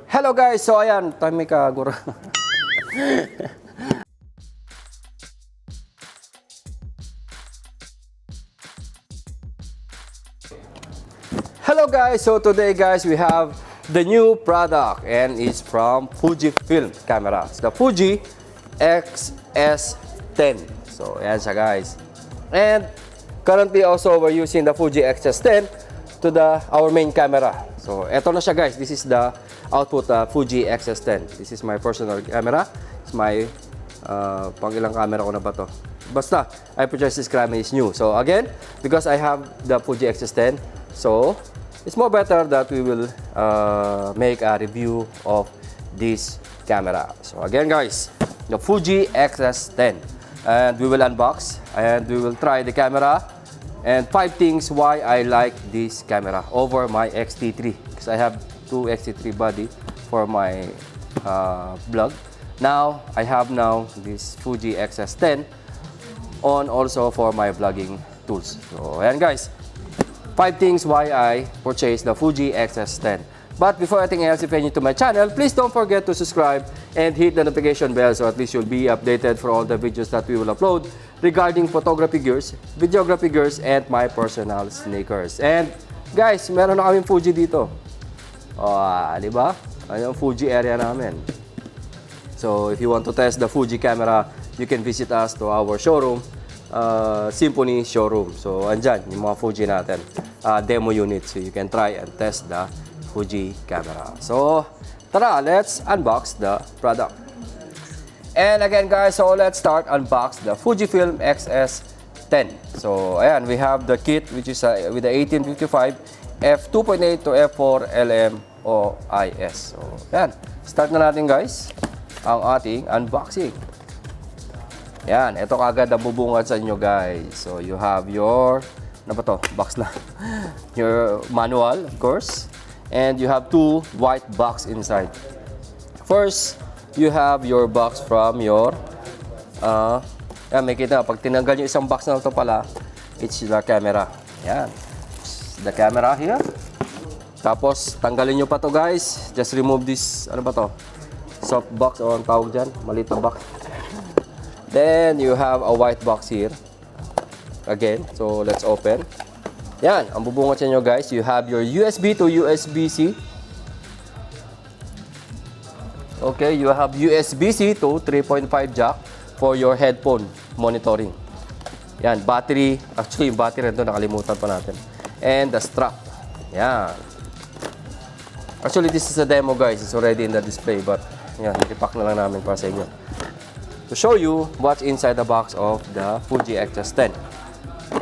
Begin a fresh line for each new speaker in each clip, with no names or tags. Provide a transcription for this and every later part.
Hello guys, so ayan, time ka gura. Hello guys, so today guys we have the new product and it's from Fujifilm camera. It's the Fuji XS10. So ayan siya guys. And currently also we're using the Fuji XS10 to our main camera. So eto na siya guys. This is the output Fuji XS10. This is my personal camera. It's my pang ilang camera ko na ba to? Basta I purchased this camera is new. So again, because I have the Fuji XS10, so it's more better that we will make a review of this camera. So again guys, the Fuji XS10, and we will unbox and we will try the camera and 5 things why I like this camera over my XT3, because I have 2 XT3 body for my vlog. Now I have this Fuji XS10 on also for my vlogging tools. So ayan guys, 5 things why I purchased the Fuji XS10. But before anything else, if you're new to my channel, please don't forget to subscribe and hit the notification bell so at least you'll be updated for all the videos that we will upload regarding photography gears, videography gears, and my personal sneakers. And guys, meron na kaming Fuji dito. Di ba? Ayun yung Fuji area namin. So if you want to test the Fuji camera, you can visit us to our showroom, Symphony showroom. So andyan yung mga Fuji natin, demo unit, so you can try and test the Fuji camera. So tara, let's unbox the product. And again guys, so let's start unbox the Fujifilm XS10. So ayan, we have the kit which is with the 1855 f2.8 to f4 LMOIS. So ayan, start na natin guys ang ating unboxing. Yan, ito kagad ang bubungad sa inyo guys. So you have your, ano ba to? Box na. Your manual, of course. And you have 2 white box inside. First, you have your box from your, yan, may kita, pag tinanggal nyo isang box na ito pala, it's the camera. Yan. The camera here. Tapos, tanggalin nyo pa to guys. Just remove this, ano ba to? Soft box o ang tawag dyan. Maliit na box. Then, you have a white box here. Again, so let's open. Yan, ang bubungat sa inyo guys, you have your USB to USB-C. Okay, you have USB-C to 3.5 jack for your headphone monitoring. Yan, battery. Actually, yung battery ito, nakalimutan pa natin. And the strap. Yan. Actually, this is a demo guys. It's already in the display, but yan, ipack na lang namin para sa inyo to show you what's inside the box of the Fuji XS10.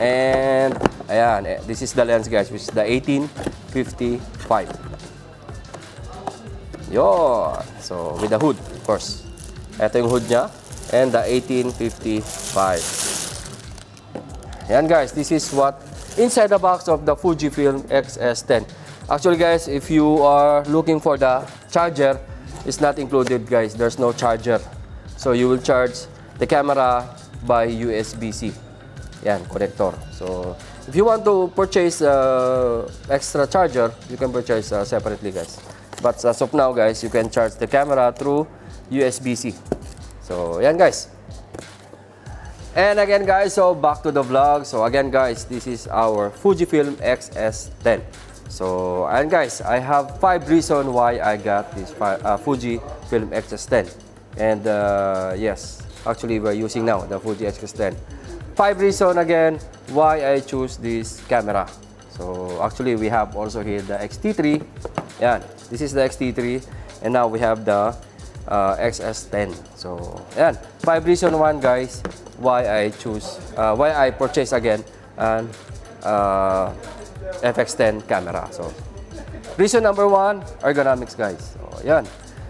And ayan, this is the lens guys, which is the 1855. Yon. So with the hood, of course. Ito yung hood niya and the 1855. Ayan guys, this is what inside the box of the Fujifilm XS10. Actually guys, if you are looking for the charger, it's not included guys. There's no charger. So you will charge the camera by USB-C. Yan, connector. So if you want to purchase extra charger, you can purchase separately guys. But as of now guys, you can charge the camera through USB-C. So yan guys. And again guys, so back to the vlog. So again guys, this is our Fujifilm XS10. So and guys, I have 5 reasons why I got this Fujifilm XS10. And yes, actually we're using now the Fuji XS10. 5 reasons again why I choose this camera. So actually we have also here the XT3. Yan, this is the XT3 and now we have the XS10. So yan, 5 reasons one guys why I choose, why I purchase again an FX10 camera. So reason number 1, ergonomics guys. So yan.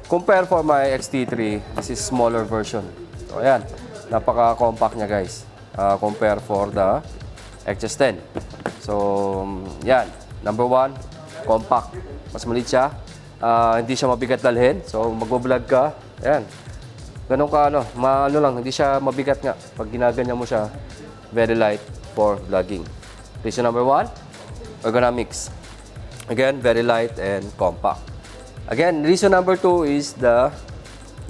Compare for my XT3, this is smaller version. So ayan, napaka-compact niya guys. Compare for the XS10. So yan, number 1, compact. Mas maliit siya. Hindi siya mabigat dalhin. So magbo-vlog ka, ayan. Ganun ka ano lang, hindi siya mabigat nga. Pag ginaganyan mo siya, very light for vlogging. Reason number 1, ergonomics. Again, very light and compact. Again, reason number 2 is the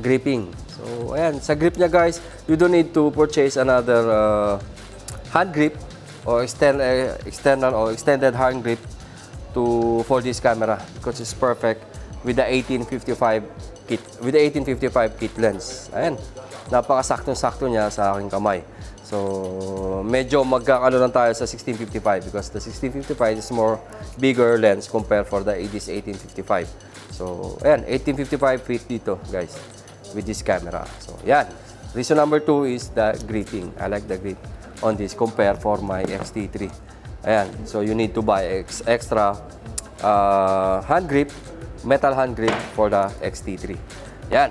gripping. So, ayan, sa grip niya guys, you don't need to purchase another hand grip or external or extended hand grip for this camera because it's perfect with the 1855 kit, with the 1855 kit lens. Ayan, napakasaktong-sakto niya sa aking kamay. So, medyo magkakano lang tayo sa 1655 because the 1655 is more bigger lens compared for this 1855. So, ayan, 1855 fit dito, guys, with this camera. So, ayan. Reason number 2 is the gripping. I like the grip on this compared for my XT3. Ayan, so you need to buy extra hand grip, metal hand grip for the XT3. Ayan.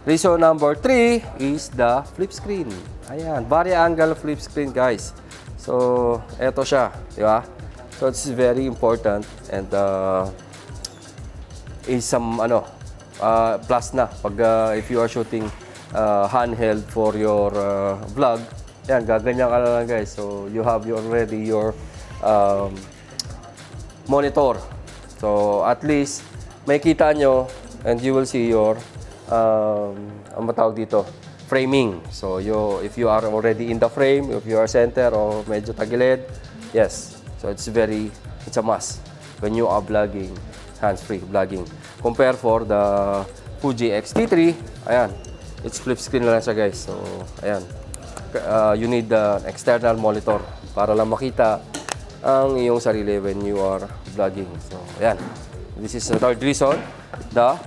Reason number 3 is the flip screen. Ayan, vari-angle flip screen, guys. So, eto siya, di ba? So, it's very important and is some plus na pag if you are shooting handheld for your vlog. Ayan, gaganyan ka lang, guys. So, you have already your monitor. So, at least may kita nyo and you will see your ang matawag dito, framing. So, if you are already in the frame, if you are center or medyo tagilid, yes. So, it's a must when you are vlogging, hands-free vlogging. Compare for the Fuji XT3, ayan, it's flip screen lang siya, guys. So, ayan, you need an external monitor para lang makita ang iyong sarili when you are vlogging. So, ayan, this is the third reason, the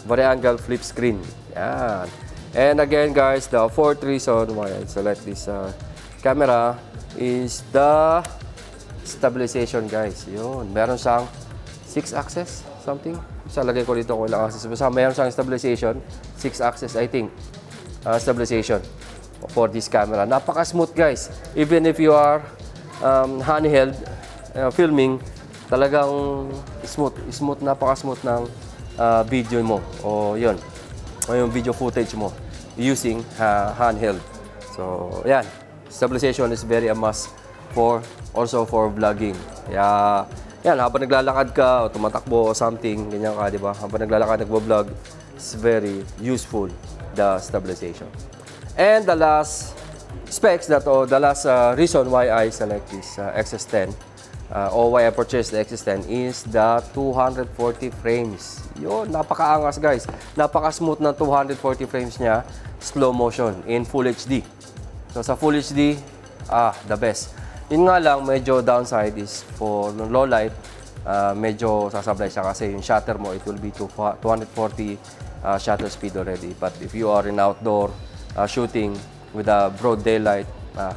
vari-angle flip screen. Yan. And again, guys, the fourth reason why I select this camera is the stabilization, guys. Yun. Meron siyang 6-axis something. Sa lagay ko dito kung ilang axis. Meron siyang stabilization. 6-axis, I think. Stabilization for this camera. Napaka-smooth, guys. Even if you are handheld filming, talagang smooth, napaka-smooth ng video mo o yun, o yung video footage mo using handheld. So, yan, stabilization is very a must also for vlogging. Kaya, yan, habang naglalakad ka o tumatakbo o something, ganyan ka, di ba? Habang naglalakad, nagbo-vlog, it's very useful, the stabilization. And the last specs the last reason why I select this XS10 or why I purchased the XS10 is the 240 frames. Yun, napakaangas, guys. Napaka-smooth ng 240 frames niya. Slow motion in Full HD. So, sa Full HD, the best. Yun nga lang, medyo downside is for low light, medyo sasablay siya kasi yung shutter mo, it will be 240 shutter speed already. But if you are in outdoor shooting with a broad daylight,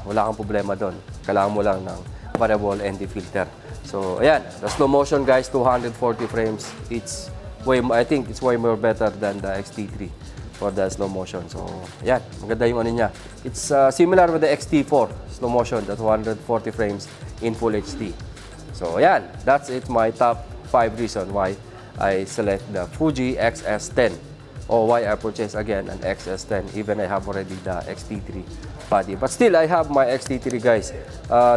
wala kang problema doon. Kailangan mo lang ng variable ND filter. So, ayan, the slow motion, guys, 240 frames. I think it's way more better than the XT3 for the slow motion. So, ayan, maganda yung ano niya. It's similar with the XT4 slow motion, the 240 frames in Full HD. So, ayan, that's it, my top 5 reason why I select the Fuji XS10 or why I purchase again an XS10 even I have already the XT3 body. But still, I have my XT3, guys.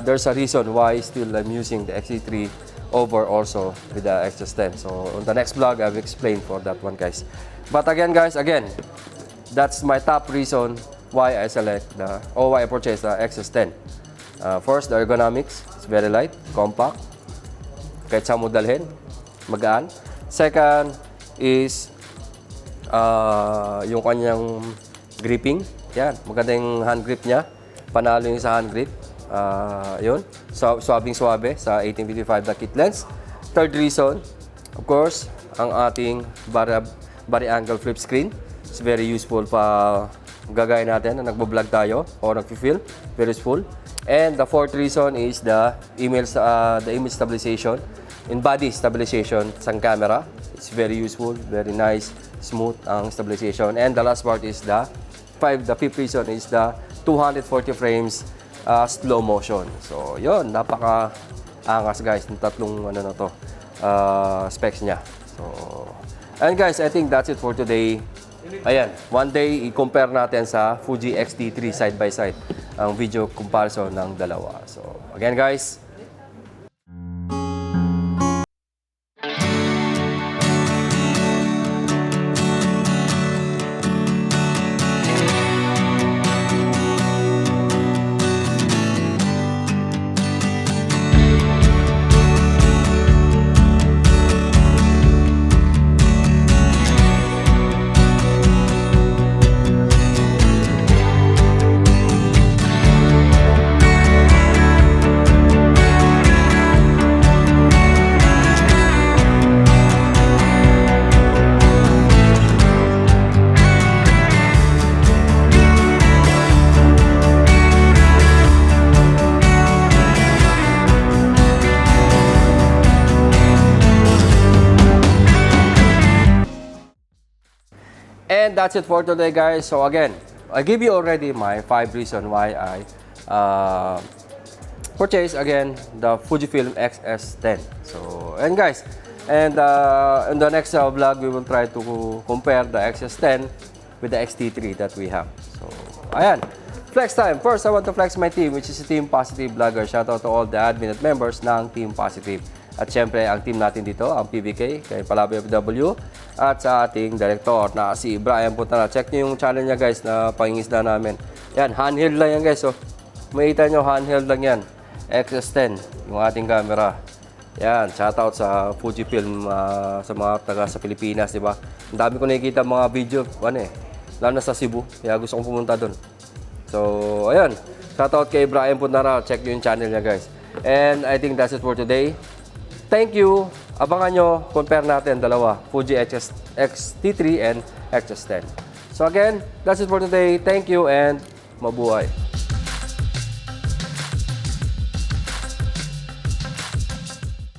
There's a reason why still I'm using the XT3 over also with the XS10. So, on the next vlog, I'll explain for that one, guys. But again, guys, that's my top reason why I select why I purchase the XS10. First, the ergonomics. It's very light, compact. Kahit saan mo dalhin, magaan. Second is yung kanyang gripping. Yan, maganda yung hand grip niya. Panalo yung sa hand grip. Yun, swabing-swabe sa 1855 na kit lens. Third reason, of course, ang ating vari-angle flip screen. It's very useful pa gagaya natin na nagbo-vlog tayo o nagfi-film. Very useful. And the fourth reason is the image stabilization and body stabilization sa camera. It's very useful, very nice, smooth ang stabilization. And the last part is the fifth reason is the 240 frames slow motion. So, yun, napaka-angas, guys, ng tatlong specs niya. So, and guys, I think that's it for today. Ayan, one day, i-compare natin sa Fuji XT3 side by side ang video comparison ng dalawa. So, again, guys, And that's it for today, guys. So again, I give you already my 5 reasons why I purchase again the Fujifilm XS10. So, and guys, and in the next vlog, we will try to compare the XS10 with the XT3 that we have. So, ayan. Flex time. First, I want to flex my team, which is Team Positive Vlogger. Shoutout to all the admin at members ng Team Positive. At syempre, ang team natin dito, ang PBK, kay Palabi FW, at sa ating director na si Brian Puntana. Check nyo yung channel niya, guys, na pangingisda namin. Yan, handheld lang yan, guys. So, makita nyo, handheld lang yan. XS10, yung ating camera. Yan, shoutout sa Fujifilm, sa mga taga sa Pilipinas, di ba? Ang dami ko nakikita mga video, lalo na sa Cebu, kaya gusto kong pumunta doon. So, ayan, shoutout kay Brian Puntana, check nyo yung channel niya, guys. And I think that's it for today. Thank you. Abangan nyo, compare natin dalawa, Fuji XT3 and XS10. So again, that's it for today. Thank you and mabuhay.